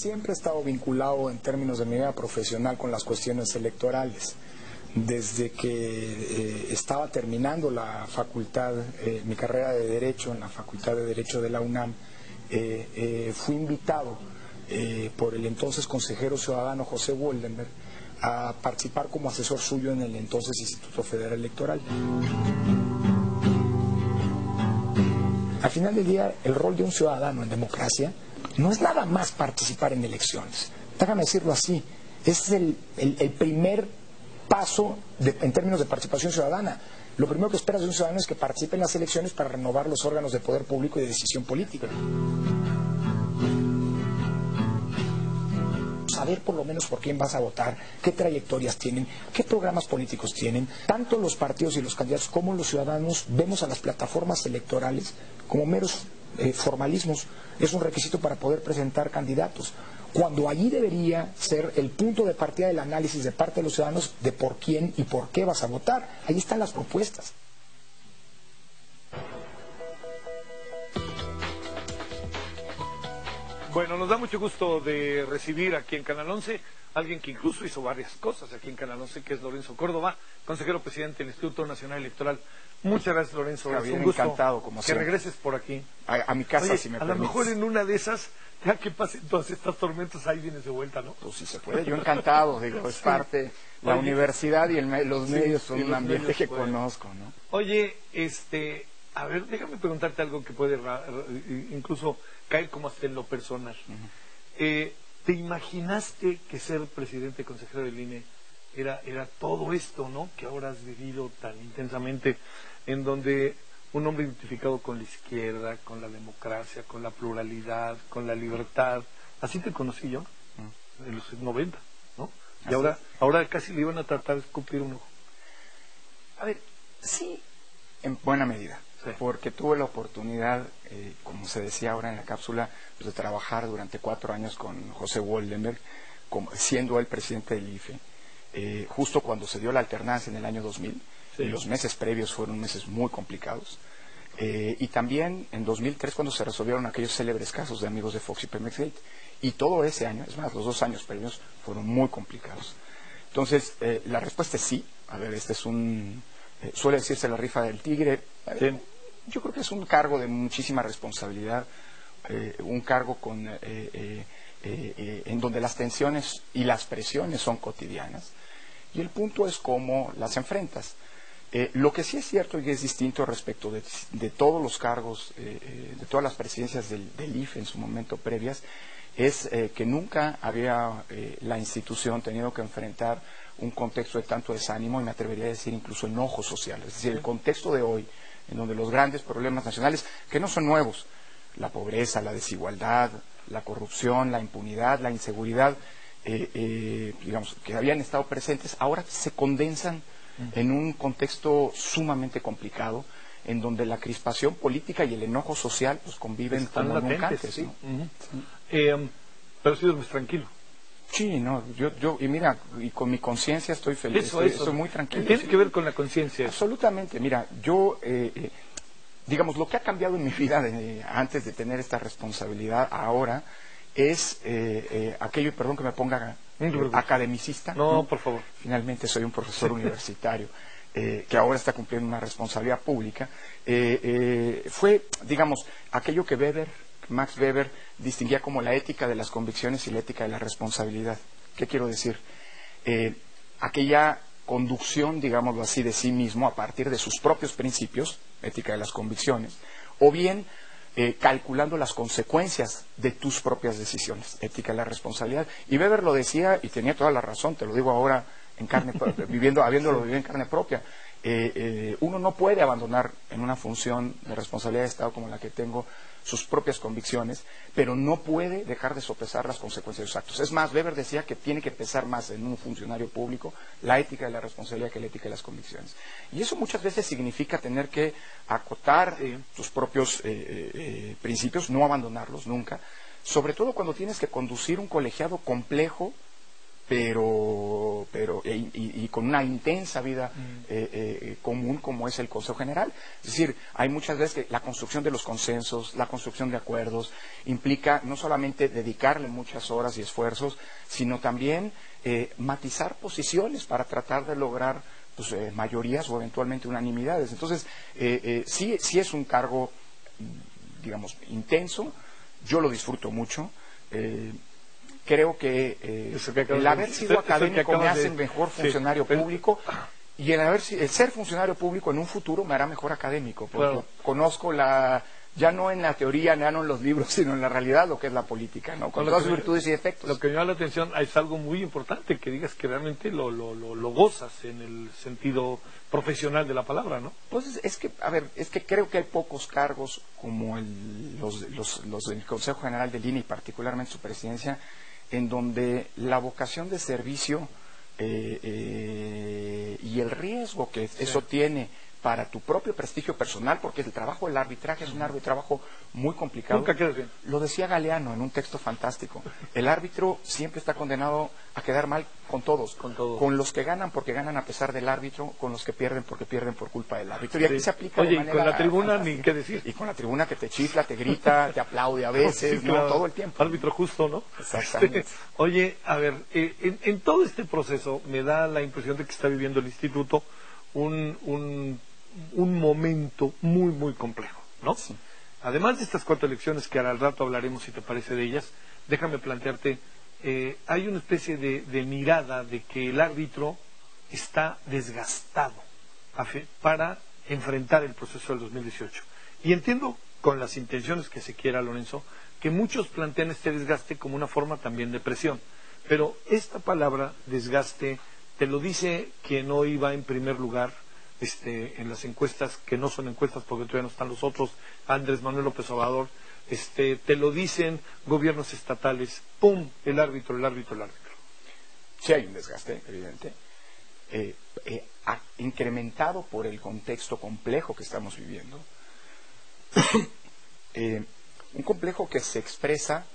Siempre he estado vinculado en términos de mi vida profesional con las cuestiones electorales. Desde que estaba terminando la facultad, mi carrera de Derecho en la Facultad de Derecho de la UNAM, fui invitado por el entonces consejero ciudadano José Woldenberg a participar como asesor suyo en el entonces Instituto Federal Electoral. Al final del día, el rol de un ciudadano en democracia no es nada más participar en elecciones. Déjame decirlo así, es el primer paso en términos de participación ciudadana. Lo primero que esperas de un ciudadano es que participe en las elecciones para renovar los órganos de poder público y de decisión política. Saber por lo menos por quién vas a votar, qué trayectorias tienen, qué programas políticos tienen. Tanto los partidos y los candidatos como los ciudadanos vemos a las plataformas electorales como meros formalismos. Es un requisito para poder presentar candidatos, cuando allí debería ser el punto de partida del análisis de parte de los ciudadanos de por quién y por qué vas a votar. Ahí están las propuestas. Bueno, nos da mucho gusto de recibir aquí en Canal 11 a alguien que incluso hizo varias cosas aquí en Canal 11, que es Lorenzo Córdoba, consejero presidente del Instituto Nacional Electoral. Muchas gracias, Lorenzo. Javier, es un gusto encantado, como que siempre. regreses por aquí. A mi casa, Oye, si me a permites. lo mejor en una de esas, ya que pasen todas estas tormentas, ahí vienes de vuelta, ¿no? Pues si se puede, yo encantado, digo, es parte, la universidad y los medios son un ambiente que conozco, ¿no? Oye, a ver, déjame preguntarte algo que puede incluso caer como hasta en lo personal. ¿Te imaginaste que ser presidente consejero del INE era todo esto, ¿no? Que ahora has vivido tan intensamente, en donde un hombre identificado con la izquierda, con la democracia, con la pluralidad, con la libertad, así te conocí yo, en los 90, ¿no? Y ahora casi le iban a tratar de escupir un ojo. A ver, sí, en buena medida. Sí. Porque tuve la oportunidad, como se decía ahora en la cápsula, pues, de trabajar durante 4 años con José Woldenberg, siendo él presidente del IFE, justo cuando se dio la alternancia en el año 2000, sí. Y los meses previos fueron meses muy complicados, y también en 2003 cuando se resolvieron aquellos célebres casos de amigos de Fox y Pemex Gate, y todo ese año, es más, los 2 años previos fueron muy complicados. Entonces, la respuesta es sí. A ver, suele decirse la rifa del tigre. Sí. Yo creo que es un cargo de muchísima responsabilidad, un cargo en donde las tensiones y las presiones son cotidianas, y el punto es cómo las enfrentas. Lo que sí es cierto y es distinto respecto de todos los cargos, de todas las presidencias del IFE en su momento previas, es que nunca había la institución tenido que enfrentar un contexto de tanto desánimo, y me atrevería a decir incluso enojo social. Es decir, el contexto de hoy, en donde los grandes problemas nacionales, que no son nuevos, la pobreza, la desigualdad, la corrupción, la impunidad, la inseguridad, digamos, que habían estado presentes, ahora se condensan en un contexto sumamente complicado, en donde la crispación política y el enojo social pues conviven como nunca antes, ¿no? Sí. Pero sí duermes tranquilo. Sí, no, y mira, y con mi conciencia estoy feliz, estoy muy tranquilo. Tiene que ver con la conciencia. Absolutamente, mira, yo, digamos, lo que ha cambiado en mi vida antes de tener esta responsabilidad ahora es aquello, y perdón que me ponga academicista. No, por favor. Finalmente soy un profesor universitario que ahora está cumpliendo una responsabilidad pública. Fue, digamos, aquello que Max Weber distinguía como la ética de las convicciones y la ética de la responsabilidad. ¿Qué quiero decir? Aquella conducción, digámoslo así, de sí mismo a partir de sus propios principios, ética de las convicciones, o bien calculando las consecuencias de tus propias decisiones, ética de la responsabilidad. Y Weber lo decía y tenía toda la razón, te lo digo ahora en carne propia, habiéndolo vivido en carne propia. Uno no puede abandonar en una función de responsabilidad de Estado como la que tengo sus propias convicciones, pero no puede dejar de sopesar las consecuencias de sus actos. Es más, Weber decía que tiene que pesar más en un funcionario público la ética de la responsabilidad que la ética de las convicciones. Y eso muchas veces significa tener que acotar tus propios principios, no abandonarlos nunca, sobre todo cuando tienes que conducir un colegiado complejo y con una intensa vida común como es el Consejo General. Es decir, hay muchas veces que la construcción de los consensos, la construcción de acuerdos, implica no solamente dedicarle muchas horas y esfuerzos, sino también matizar posiciones para tratar de lograr pues, mayorías o eventualmente unanimidades. Entonces, sí es un cargo, digamos, intenso. Yo lo disfruto mucho. Creo que el haber sido académico me hace mejor funcionario público, y el ser funcionario público en un futuro me hará mejor académico, porque conozco ya no en la teoría, ya no en los libros, sino en la realidad lo que es la política, ¿no? Con todas sus virtudes y defectos. Lo que me llama la atención es algo muy importante, que digas que realmente lo gozas en el sentido profesional de la palabra, ¿no? Pues es que creo que hay pocos cargos como los del Consejo General del INE y particularmente su presidencia, en donde la vocación de servicio y el riesgo que eso tiene para tu propio prestigio personal, porque el trabajo del arbitraje es un trabajo muy complicado. Nunca quedas bien. Lo decía Galeano en un texto fantástico. El árbitro siempre está condenado a quedar mal con todos. Con los que ganan porque ganan a pesar del árbitro, con los que pierden porque pierden por culpa del árbitro. Y aquí se aplica de manera y con la tribuna fantástica. ni qué decir. Y con la tribuna que te chifla, te grita, te aplaude a veces, sí, claro. Todo el tiempo. Árbitro justo, ¿no? Exactamente. Oye, a ver, en todo este proceso me da la impresión de que está viviendo el instituto un momento muy, muy complejo, ¿no? Sí. Además de estas 4 elecciones, que al rato hablaremos, si te parece, de ellas, déjame plantearte, hay una especie de mirada de que el árbitro está desgastado para enfrentar el proceso del 2018. Y entiendo, con las intenciones que se quiera, Lorenzo, que muchos plantean este desgaste como una forma también de presión. Pero esta palabra, desgaste, te lo dice quien hoy va en primer lugar en las encuestas, que no son encuestas porque todavía no están los otros, Andrés Manuel López Obrador, te lo dicen gobiernos estatales, ¡pum!, el árbitro. Sí hay un desgaste, evidente, incrementado por el contexto complejo que estamos viviendo. Un complejo que se expresa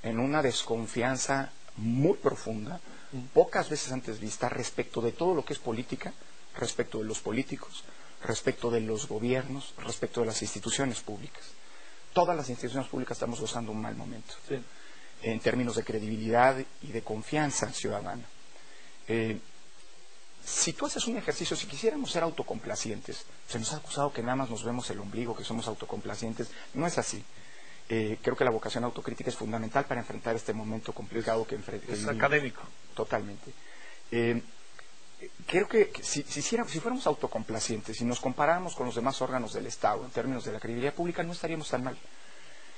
en una desconfianza muy profunda, pocas veces antes vista, respecto de todo lo que es política, respecto de los políticos, respecto de los gobiernos, respecto de las instituciones públicas. Todas las instituciones públicas estamos gozando un mal momento, sí, en términos de credibilidad y de confianza ciudadana. Si tú haces un ejercicio, si quisiéramos ser autocomplacientes, se nos ha acusado que nada más nos vemos el ombligo, que somos autocomplacientes. No es así. Creo que la vocación autocrítica es fundamental para enfrentar este momento complicado que es académico. Totalmente. Creo que si fuéramos autocomplacientes y nos comparáramos con los demás órganos del Estado en términos de la credibilidad pública, no estaríamos tan mal.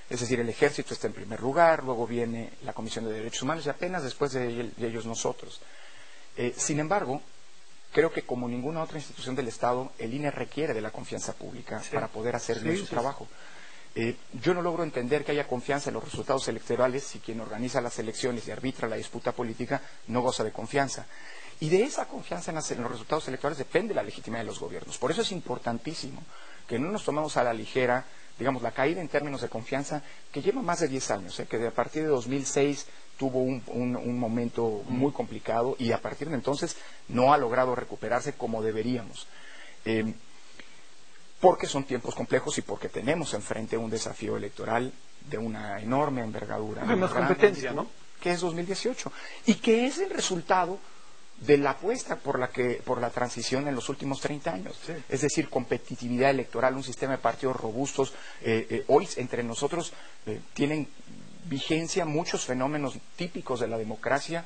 Es decir, el Ejército está en primer lugar, luego viene la Comisión de Derechos Humanos y apenas después de ellos nosotros. Sin embargo, creo que como ninguna otra institución del Estado, el INE requiere de la confianza pública para poder hacer bien su trabajo. Yo no logro entender que haya confianza en los resultados electorales si quien organiza las elecciones y arbitra la disputa política no goza de confianza. Y de esa confianza en los resultados electorales depende la legitimidad de los gobiernos. Por eso es importantísimo que no nos tomemos a la ligera, digamos, la caída en términos de confianza que lleva más de 10 años, que a partir de 2006 tuvo un momento muy complicado y a partir de entonces no ha logrado recuperarse como deberíamos. Porque son tiempos complejos y porque tenemos enfrente un desafío electoral de una enorme envergadura. Hay más competencia, ¿no? Que es 2018 y que es el resultado de la apuesta por la transición en los últimos 30 años. Sí. Es decir, competitividad electoral, un sistema de partidos robustos. Hoy entre nosotros tienen vigencia muchos fenómenos típicos de la democracia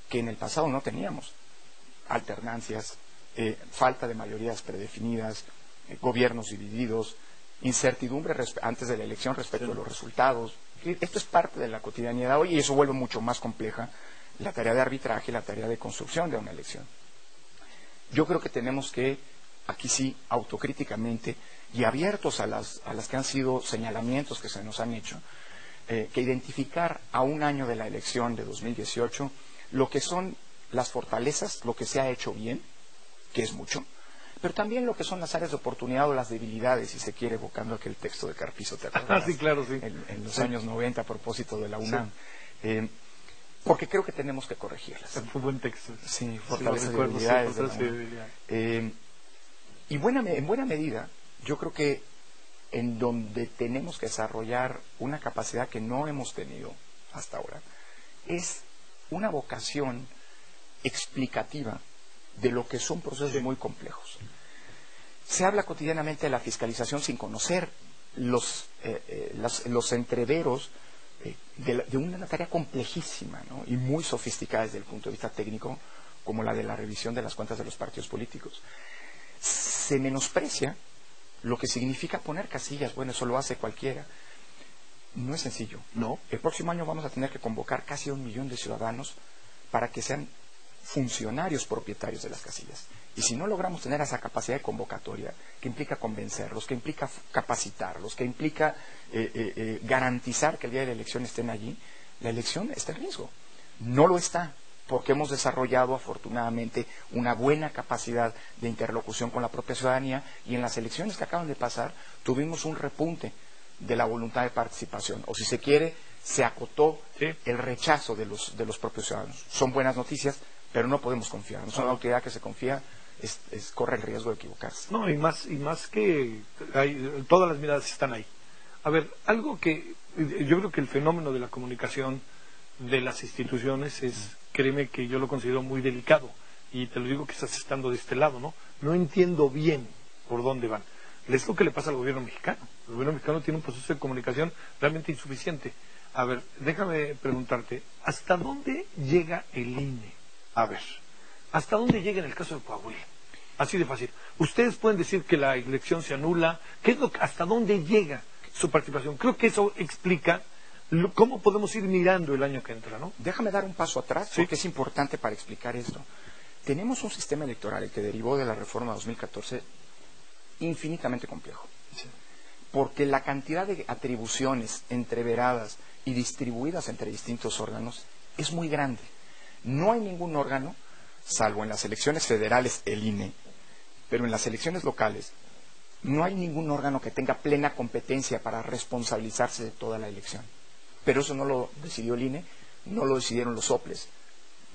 que en el pasado no teníamos. Alternancias, falta de mayorías predefinidas, gobiernos divididos, incertidumbre antes de la elección respecto a los resultados. Esto es parte de la cotidianidad hoy y eso vuelve mucho más compleja la tarea de arbitraje y la tarea de construcción de una elección. Yo creo que tenemos que, aquí sí, autocríticamente y abiertos a las que han sido señalamientos que se nos han hecho, que identificar a un año de la elección de 2018 lo que son las fortalezas, lo que se ha hecho bien, que es mucho, pero también lo que son las áreas de oportunidad o las debilidades, si se quiere, evocando aquel texto de Carpizo, ¿te acuerdas? Sí, claro, sí. En los años 90 a propósito de la UNAM. porque creo que tenemos que corregirlas. Fue un buen texto. Sí, fortalezas y debilidades. y debilidades. Y en buena medida, yo creo que en donde tenemos que desarrollar una capacidad que no hemos tenido hasta ahora, es una vocación explicativa de lo que son procesos muy complejos. Se habla cotidianamente de la fiscalización sin conocer los entreveros de una tarea complejísima, ¿no? Y muy sofisticada desde el punto de vista técnico, como la de la revisión de las cuentas de los partidos políticos. Se menosprecia lo que significa poner casillas. Bueno, eso lo hace cualquiera. No es sencillo. No. El próximo año vamos a tener que convocar casi 1 millón de ciudadanos para que sean funcionarios propietarios de las casillas. Y si no logramos tener esa capacidad de convocatoria, que implica convencerlos, que implica capacitarlos, que implica garantizar que el día de la elección estén allí, la elección está en riesgo. No lo está, porque hemos desarrollado afortunadamente una buena capacidad de interlocución con la propia ciudadanía, y en las elecciones que acaban de pasar tuvimos un repunte de la voluntad de participación, o si se quiere, se acotó el rechazo de los propios ciudadanos. Son buenas noticias, pero no podemos confiar. Una autoridad que se confía corre el riesgo de equivocarse. No, y más que todas las miradas están ahí. A ver, algo que yo creo que el fenómeno de la comunicación de las instituciones es, créeme que yo lo considero muy delicado, y te lo digo que estás estando de este lado, ¿no? No entiendo bien por dónde van. Es lo que le pasa al gobierno mexicano. El gobierno mexicano tiene un proceso de comunicación realmente insuficiente. A ver, déjame preguntarte, ¿hasta dónde llega el INE? A ver, ¿hasta dónde llega en el caso de Coahuila? Así de fácil. Ustedes pueden decir que la elección se anula. ¿Hasta dónde llega su participación? Creo que eso explica cómo podemos ir mirando el año que entra, ¿no? Déjame dar un paso atrás, porque es importante para explicar esto. Tenemos un sistema electoral que derivó de la reforma 2014 infinitamente complejo. Sí. Porque la cantidad de atribuciones entreveradas y distribuidas entre distintos órganos es muy grande. No hay ningún órgano, salvo en las elecciones federales el INE, pero en las elecciones locales no hay ningún órgano que tenga plena competencia para responsabilizarse de toda la elección. Pero eso no lo decidió el INE, no lo decidieron los soples,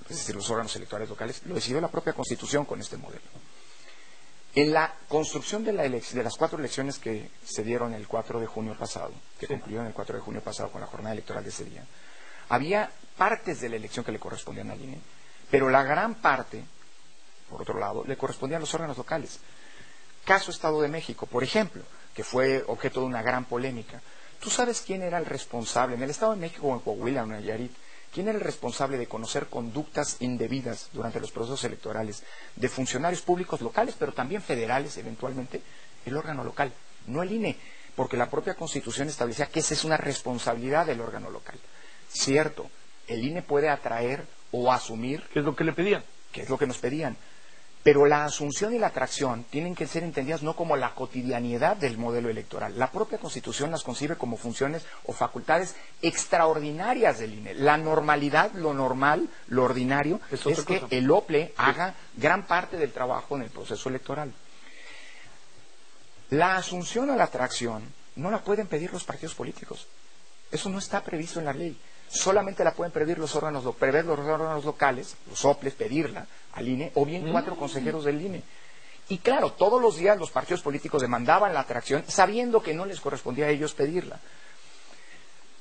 es decir, los órganos electorales locales, lo decidió la propia Constitución con este modelo. En la construcción de las 4 elecciones que se dieron el 4 de junio pasado, que concluyeron el 4 de junio pasado con la jornada electoral de ese día, había partes de la elección que le correspondían al INE, pero la gran parte, por otro lado, le correspondían a los órganos locales. Caso Estado de México, por ejemplo, que fue objeto de una gran polémica. ¿Tú sabes quién era el responsable, en el Estado de México o en Coahuila o en Nayarit, quién era el responsable de conocer conductas indebidas durante los procesos electorales de funcionarios públicos locales, pero también federales eventualmente? El órgano local, no el INE, porque la propia Constitución establecía que esa es una responsabilidad del órgano local. Cierto, el INE puede atraer o asumir... ¿Qué es lo que le pedían? ¿Qué es lo que nos pedían? Pero la asunción y la atracción tienen que ser entendidas no como la cotidianidad del modelo electoral. La propia Constitución las concibe como funciones o facultades extraordinarias del INE. La normalidad, lo normal, lo ordinario, es que el OPLE haga gran parte del trabajo en el proceso electoral. La asunción o la atracción no la pueden pedir los partidos políticos. Eso no está previsto en la ley. Solamente la pueden pedir los órganos locales, los OPLES, pedirla al INE, o bien 4 consejeros del INE. Y claro, todos los días los partidos políticos demandaban la atracción, sabiendo que no les correspondía a ellos pedirla.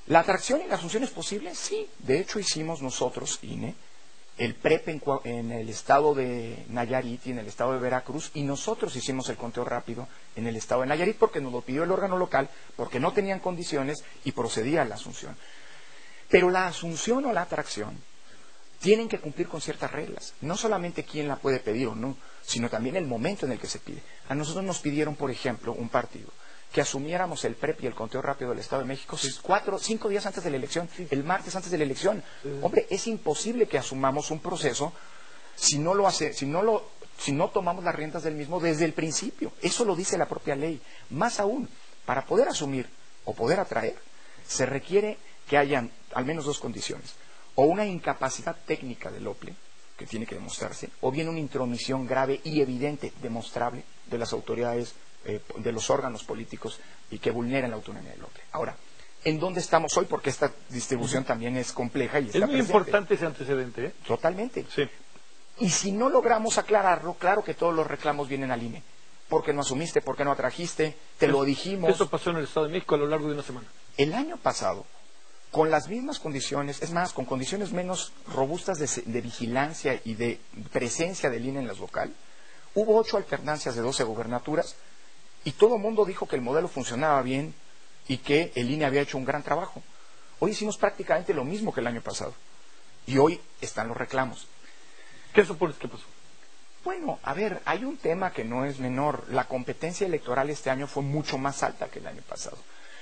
¿La atracción y la asunción es posible? Sí. De hecho, hicimos nosotros, INE, el PREP en el estado de Nayarit y en el estado de Veracruz, y nosotros hicimos el conteo rápido en el estado de Nayarit porque nos lo pidió el órgano local, porque no tenían condiciones y procedía a la asunción. Pero la asunción o la atracción tienen que cumplir con ciertas reglas. No solamente quién la puede pedir o no, sino también el momento en el que se pide. A nosotros nos pidieron, por ejemplo, un partido, que asumiéramos el PREP y el conteo rápido del Estado de México 5 días antes de la elección, el martes antes de la elección. Hombre, es imposible que asumamos un proceso si no tomamos las riendas del mismo desde el principio. Eso lo dice la propia ley. Más aún, para poder asumir o poder atraer, se requiere que hayan al menos 2 condiciones: o una incapacidad técnica del OPLE, que tiene que demostrarse, o bien una intromisión grave y evidente, demostrable, de las autoridades, de los órganos políticos, y que vulneren la autonomía del OPLE. Ahora, en dónde estamos hoy, porque esta distribución también es compleja y está Es muy presente. importante ese antecedente, ¿eh? Totalmente. Sí. Y si no logramos aclararlo, claro que todos los reclamos vienen al INE. ¿Por qué no asumiste? ¿Por qué no atrajiste? Te lo dijimos. Eso pasó en el Estado de México a lo largo de una semana. El año pasado, con las mismas condiciones, es más, con condiciones menos robustas de vigilancia y de presencia del INE en las local, hubo 8 alternancias de 12 gubernaturas y todo el mundo dijo que el modelo funcionaba bien y que el INE había hecho un gran trabajo. Hoy hicimos prácticamente lo mismo que el año pasado y hoy están los reclamos. ¿Qué supones que pasó? Bueno, a ver, hay un tema que no es menor. La competencia electoral este año fue mucho más alta que el año pasado.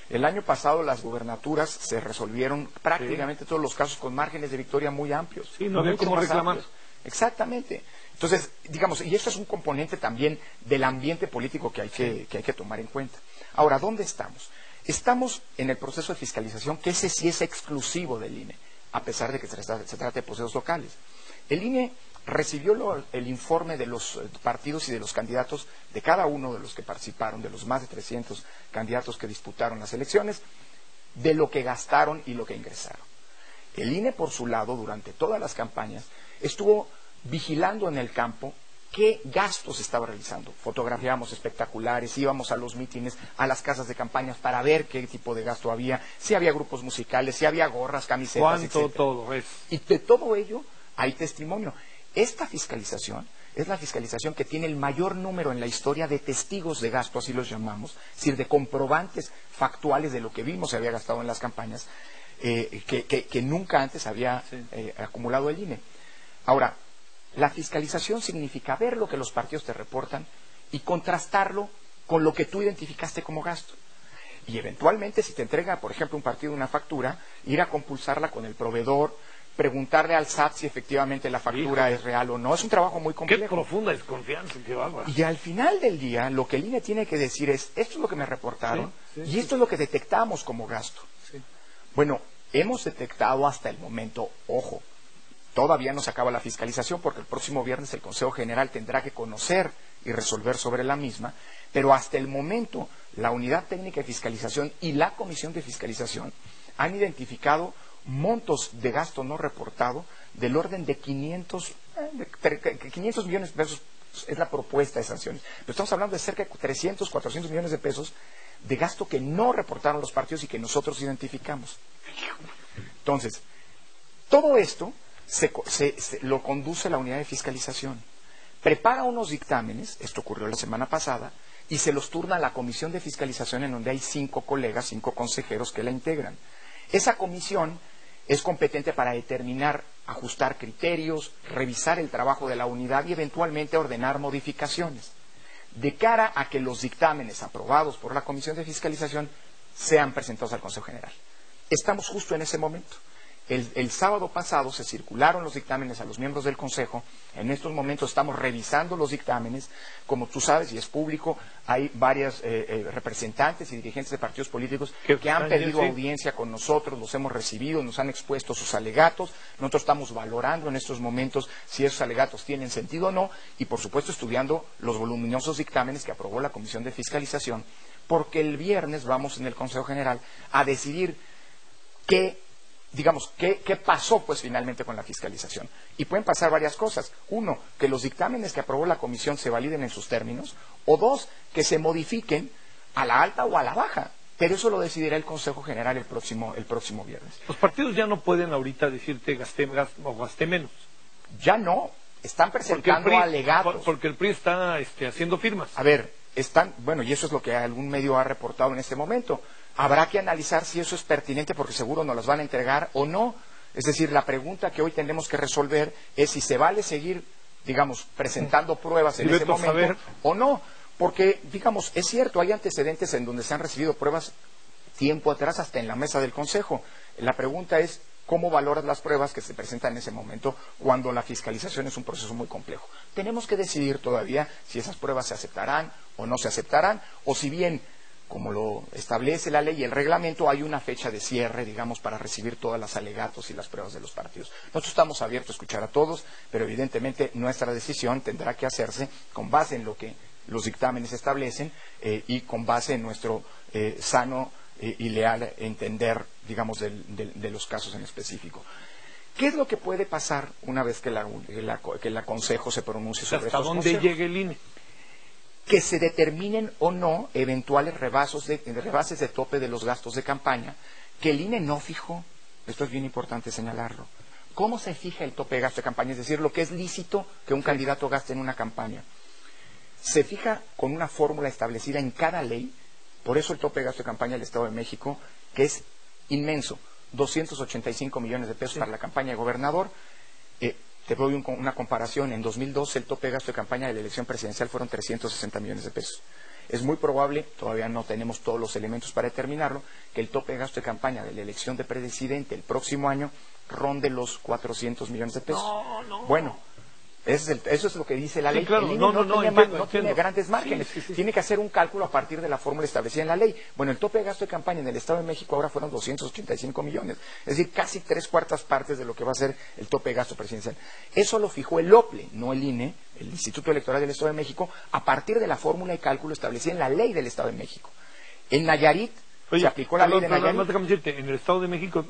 El año pasado las gubernaturas se resolvieron prácticamente todos los casos con márgenes de victoria muy amplios. Sí, no había mucho cómo más reclamar. amplios. Exactamente. Entonces, digamos, y esto es un componente también del ambiente político que hay que tomar en cuenta. Ahora, ¿dónde estamos? Estamos en el proceso de fiscalización, que ese sí es exclusivo del INE, a pesar de que se trate de procesos locales. El INE recibió el informe de los partidos y de los candidatos, de cada uno de los que participaron, de los más de 300 candidatos que disputaron las elecciones, de lo que gastaron y lo que ingresaron. El INE, por su lado, durante todas las campañas, estuvo vigilando en el campo qué gastos estaba realizando. Fotografiábamos espectaculares, íbamos a los mítines, a las casas de campañas para ver qué tipo de gasto había, si había grupos musicales, si había gorras, camisetas, ¿Cuánto etc. todo es? Y de todo ello hay testimonio. Esta fiscalización es la fiscalización que tiene el mayor número en la historia de testigos de gasto, así los llamamos, es decir, de comprobantes factuales de lo que vimos se había gastado en las campañas, que nunca antes había acumulado el INE. Ahora, la fiscalización significa ver lo que los partidos te reportan y contrastarlo con lo que tú identificaste como gasto. Y eventualmente, si te entrega, por ejemplo, un partido una factura, ir a compulsarla con el proveedor, preguntarle al SAT si efectivamente la factura es real o no. Es un trabajo muy complejo. Qué profunda desconfianza, qué bárbaro. Y al final del día, lo que el INE tiene que decir es, esto es lo que me reportaron y esto es lo que detectamos como gasto. Sí. Bueno, hemos detectado hasta el momento, ojo, todavía no se acaba la fiscalización porque el próximo viernes el Consejo General tendrá que conocer y resolver sobre la misma, pero hasta el momento la Unidad Técnica de Fiscalización y la Comisión de Fiscalización han identificado montos de gasto no reportado del orden de 500 millones de pesos, es la propuesta de sanciones. Pero estamos hablando de cerca de 300, 400 millones de pesos de gasto que no reportaron los partidos y que nosotros identificamos. Entonces, todo esto lo conduce la unidad de fiscalización. Prepara unos dictámenes, esto ocurrió la semana pasada, y se los turna a la comisión de fiscalización en donde hay 5 colegas, 5 consejeros que la integran. Esa comisión es competente para determinar, ajustar criterios, revisar el trabajo de la unidad y eventualmente ordenar modificaciones. De cara a que los dictámenes aprobados por la Comisión de Fiscalización sean presentados al Consejo General. Estamos justo en ese momento. El sábado pasado se circularon los dictámenes a los miembros del Consejo. En estos momentos estamos revisando los dictámenes. Como tú sabes, y es público, hay varios representantes y dirigentes de partidos políticos que han pedido audiencia con nosotros, los hemos recibido, nos han expuesto sus alegatos. Nosotros estamos valorando en estos momentos si esos alegatos tienen sentido o no, y por supuesto estudiando los voluminosos dictámenes que aprobó la Comisión de Fiscalización, porque el viernes vamos en el Consejo General a decidir qué pasó pues finalmente con la fiscalización. Y pueden pasar varias cosas. Uno, que los dictámenes que aprobó la comisión se validen en sus términos. O dos, que se modifiquen a la alta o a la baja. Pero eso lo decidirá el Consejo General el próximo viernes. Los partidos ya no pueden ahorita decirte gasté menos. Ya no. Están presentando alegatos. Porque el PRI está haciendo firmas. A ver, bueno, y eso es lo que algún medio ha reportado en este momento. Habrá que analizar si eso es pertinente porque seguro nos las van a entregar o no. Es decir, la pregunta que hoy tenemos que resolver es si se vale seguir, presentando pruebas en ese momento o no. Porque, es cierto, hay antecedentes en donde se han recibido pruebas tiempo atrás, hasta en la mesa del Consejo. La pregunta es, ¿cómo valoras las pruebas que se presentan en ese momento cuando la fiscalización es un proceso muy complejo? Tenemos que decidir todavía si esas pruebas se aceptarán o no se aceptarán, o si bien, como lo establece la ley y el reglamento, hay una fecha de cierre, para recibir todas las alegatos y las pruebas de los partidos. Nosotros estamos abiertos a escuchar a todos, pero evidentemente nuestra decisión tendrá que hacerse con base en lo que los dictámenes establecen y con base en nuestro sano y leal entender, digamos, de los casos en específico. ¿Qué es lo que puede pasar una vez que el Consejo se pronuncie sobre estos consejos? ¿Hasta dónde llegue el INE? Que se determinen o no eventuales rebases de tope de los gastos de campaña, que el INE no fijó. Esto es bien importante señalarlo. ¿Cómo se fija el tope de gasto de campaña? Es decir, lo que es lícito que un candidato gaste en una campaña. Se fija con una fórmula establecida en cada ley. Por eso el tope de gasto de campaña del Estado de México, que es inmenso, 285 millones de pesos para la campaña de gobernador. Te doy una comparación. En 2012 el tope de gasto de campaña de la elección presidencial fueron 360 millones de pesos. Es muy probable, todavía no tenemos todos los elementos para determinarlo, que el tope de gasto de campaña de la elección de presidente el próximo año ronde los 400 millones de pesos. No. Bueno, eso es lo que dice la ley. Sí, claro. El INE Entiendo. tiene grandes márgenes. Sí. Tiene que hacer un cálculo a partir de la fórmula establecida en la ley. Bueno, el tope de gasto de campaña en el Estado de México ahora fueron 285 millones. Es decir, casi 3/4 partes de lo que va a ser el tope de gasto presidencial. Eso lo fijó el OPLE, no el INE, el Instituto Electoral del Estado de México, a partir de la fórmula de cálculo establecida en la ley del Estado de México. En Nayarit se aplicó la ley de Nayarit. Déjame decirte, en el Estado de México,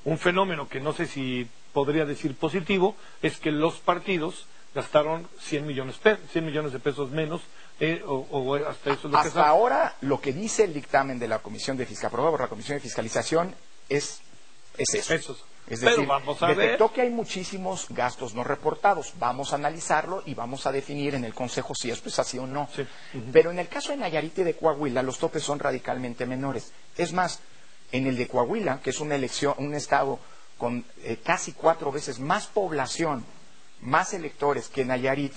un fenómeno que no sé si podría decir positivo, es que los partidos gastaron 100 millones de pesos menos, o hasta eso es lo que hasta ahora, lo que dice el dictamen de la Comisión de Fiscalización, por la Comisión de Fiscalización, es eso. Es decir, vamos a detectó que hay muchísimos gastos no reportados. Vamos a analizarlo y vamos a definir en el Consejo si esto es así o no. Sí. Pero en el caso de Nayarit y de Coahuila, los topes son radicalmente menores. Es más, en el de Coahuila, que es un estado con casi 4 veces más población, más electores que Nayarit,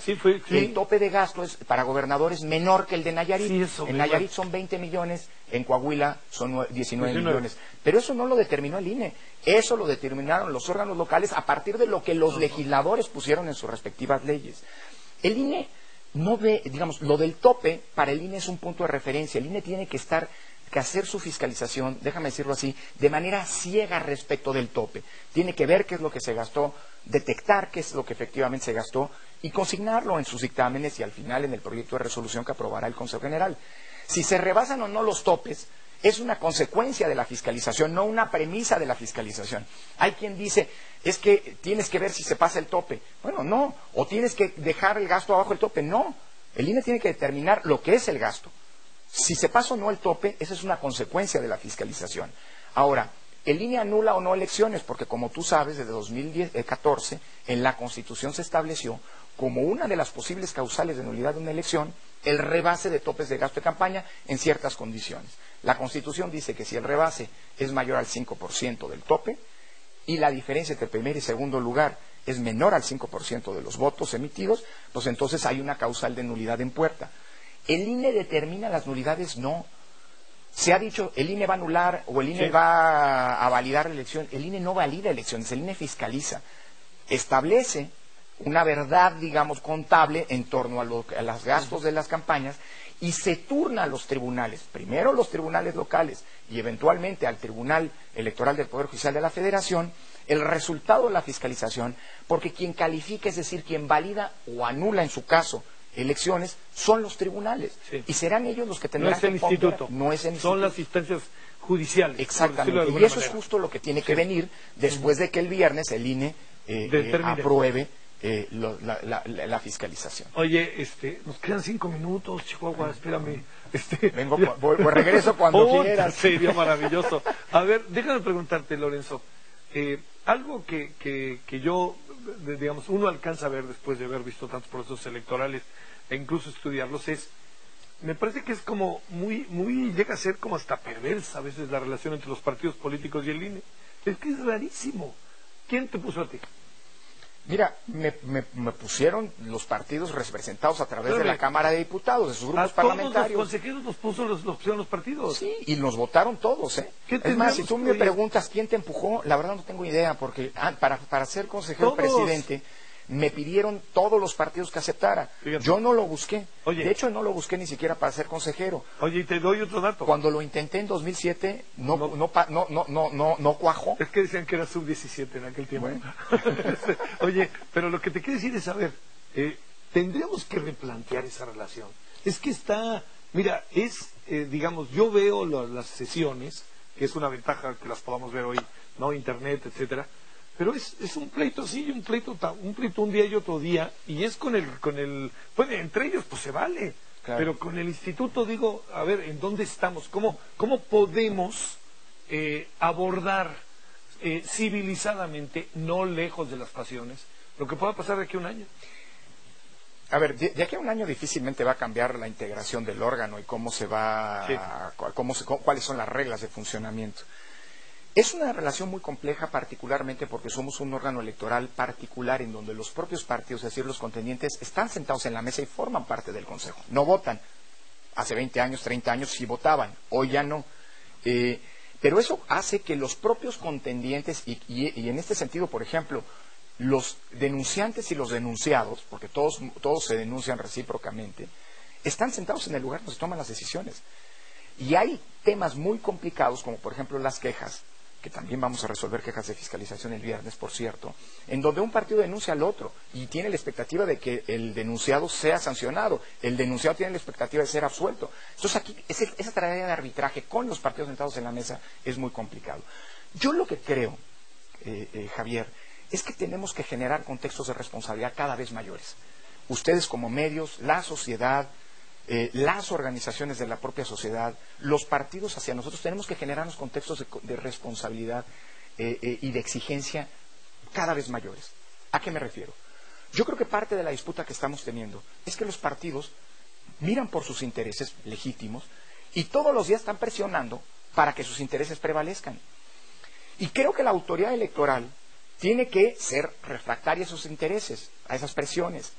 el tope de gasto para gobernadores menor que el de Nayarit. En Nayarit son 20 millones, en Coahuila son 19 millones. Pero eso no lo determinó el INE, eso lo determinaron los órganos locales a partir de lo que los legisladores pusieron en sus respectivas leyes. El INE no ve, digamos, lo del tope para el INE es un punto de referencia. El INE tiene que hacer su fiscalización, déjame decirlo así, de manera ciega respecto del tope. Tiene que ver qué es lo que se gastó, detectar qué es lo que efectivamente se gastó y consignarlo en sus dictámenes y al final en el proyecto de resolución que aprobará el Consejo General. Si se rebasan o no los topes, es una consecuencia de la fiscalización, no una premisa de la fiscalización. Hay quien dice, es que tienes que ver si se pasa el tope. Bueno, no. O tienes que dejar el gasto abajo del tope. No. El INE tiene que determinar lo que es el gasto. Si se pasa o no el tope, esa es una consecuencia de la fiscalización. Ahora, el INE anula o no elecciones, porque como tú sabes, desde 2014, en la Constitución se estableció como una de las posibles causales de nulidad de una elección, el rebase de topes de gasto de campaña en ciertas condiciones. La Constitución dice que si el rebase es mayor al 5% del tope y la diferencia entre primer y segundo lugar es menor al 5% de los votos emitidos, pues entonces hay una causal de nulidad en puerta. ¿El INE determina las nulidades? No. Se ha dicho, el INE va a anular o el INE va a validar la elección. El INE no valida elecciones, el INE fiscaliza. Establece una verdad, digamos, contable en torno a los gastos de las campañas y se turna a los tribunales, primero los tribunales locales y eventualmente al Tribunal Electoral del Poder Judicial de la Federación, el resultado de la fiscalización, porque quien califica, es decir, quien valida o anula en su caso elecciones, son los tribunales. Sí. Y serán ellos los que tendrán que ponderar. No es el instituto. Son las instancias judiciales. Exactamente. Y eso es justo lo que tiene que venir después de que el viernes el INE apruebe la fiscalización. Oye, nos quedan 5 minutos, Chihuahua, espérame. Regreso cuando quieras. Sería maravilloso. A ver, déjame preguntarte, Lorenzo. Algo que yo, digamos, uno alcanza a ver después de haber visto tantos procesos electorales e incluso estudiarlos me parece que es como muy llega a ser como hasta perversa a veces la relación entre los partidos políticos y el INE. Es que es rarísimo. ¿Quién te puso a ti? Mira, me pusieron los partidos representados a través de la Cámara de Diputados, de sus grupos parlamentarios. Todos los consejeros los pusieron los partidos. Sí, y nos votaron todos, ¿eh? Es más, si tú me preguntas quién te empujó, la verdad no tengo idea, porque para ser consejero presidente me pidieron todos los partidos que aceptara. Fíjate. Yo no lo busqué. Oye. De hecho, no lo busqué ni siquiera para ser consejero. Oye, y te doy otro dato. Cuando lo intenté en 2007, no cuajó. Es que decían que era sub-17 en aquel tiempo. Bueno. Oye, pero lo que te quiero decir es, a ver, tendríamos que replantear esa relación. Es que está Mira, digamos, yo veo las sesiones, que es una ventaja que las podamos ver hoy, ¿no? Internet, etcétera. Pero es un pleito sí y un pleito un día y otro día, y es con el entre ellos pues se vale, claro. Pero con el instituto digo, a ver, ¿en dónde estamos? ¿Cómo podemos abordar civilizadamente, no lejos de las pasiones, lo que pueda pasar de aquí a un año? A ver, de aquí a un año difícilmente va a cambiar la integración del órgano y cómo se va, sí. Cuáles son las reglas de funcionamiento. Es una relación muy compleja, particularmente porque somos un órgano electoral particular en donde los propios partidos, es decir, los contendientes, están sentados en la mesa y forman parte del Consejo. No votan. Hace 20 años, 30 años sí votaban, hoy ya no. Pero eso hace que los propios contendientes, y en este sentido, por ejemplo, los denunciantes y los denunciados, porque todos se denuncian recíprocamente, están sentados en el lugar donde se toman las decisiones. Y hay temas muy complicados, como por ejemplo las quejas, que también vamos a resolver quejas de fiscalización el viernes, por cierto, en donde un partido denuncia al otro y tiene la expectativa de que el denunciado sea sancionado, el denunciado tiene la expectativa de ser absuelto. Entonces aquí esa tarea de arbitraje con los partidos sentados en la mesa es muy complicado. Yo lo que creo, Javier, es que tenemos que generar contextos de responsabilidad cada vez mayores. Ustedes como medios, la sociedad, las organizaciones de la propia sociedad, los partidos hacia nosotros, tenemos que generarnos contextos de responsabilidad y de exigencia cada vez mayores. ¿A qué me refiero? Yo creo que parte de la disputa que estamos teniendo es que los partidos miran por sus intereses legítimos y todos los días están presionando para que sus intereses prevalezcan. Y creo que la autoridad electoral tiene que ser refractaria a esos intereses, a esas presiones,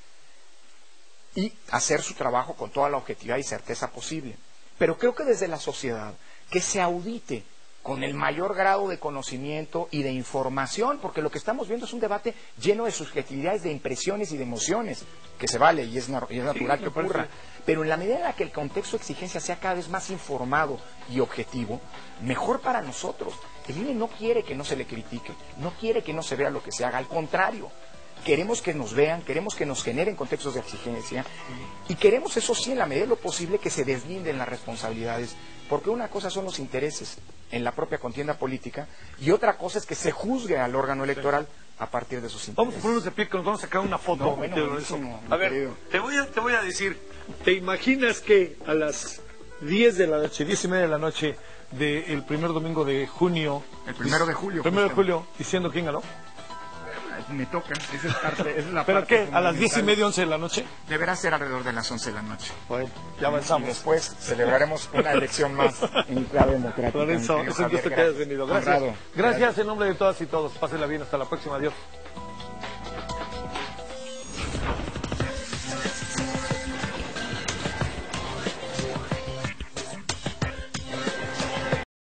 y hacer su trabajo con toda la objetividad y certeza posible. Pero creo que desde la sociedad, que se audite con el mayor grado de conocimiento y de información, porque lo que estamos viendo es un debate lleno de subjetividades, de impresiones y de emociones, que se vale y es natural que ocurra. Pero en la medida en la que el contexto de exigencia sea cada vez más informado y objetivo, mejor para nosotros. El INE no quiere que no se le critique, no quiere que no se vea lo que se haga, al contrario. Queremos que nos vean, queremos que nos generen contextos de exigencia y queremos, eso sí, en la medida de lo posible, que se deslinden las responsabilidades, porque una cosa son los intereses en la propia contienda política y otra cosa es que se juzgue al órgano electoral a partir de sus intereses. Vamos a ponernos de pie, que nos vamos a sacar una foto. No, bueno, a ver, te voy a decir, ¿te imaginas que a las 10 de la noche, 10:30 de la noche del primer domingo de junio, el 1 de julio, diciendo quién ganó? Me toca, esa es parte, esa es la ¿Pero parte qué? ¿A las 10:30, 11 de la noche? Deberá ser alrededor de las 11 de la noche. Bueno, ya avanzamos. Y después celebraremos una elección más en clave democrática. Lorenzo, es un gusto que hayas venido. Gracias. Gracias en nombre de todas y todos. Pásenla bien. Hasta la próxima. Adiós.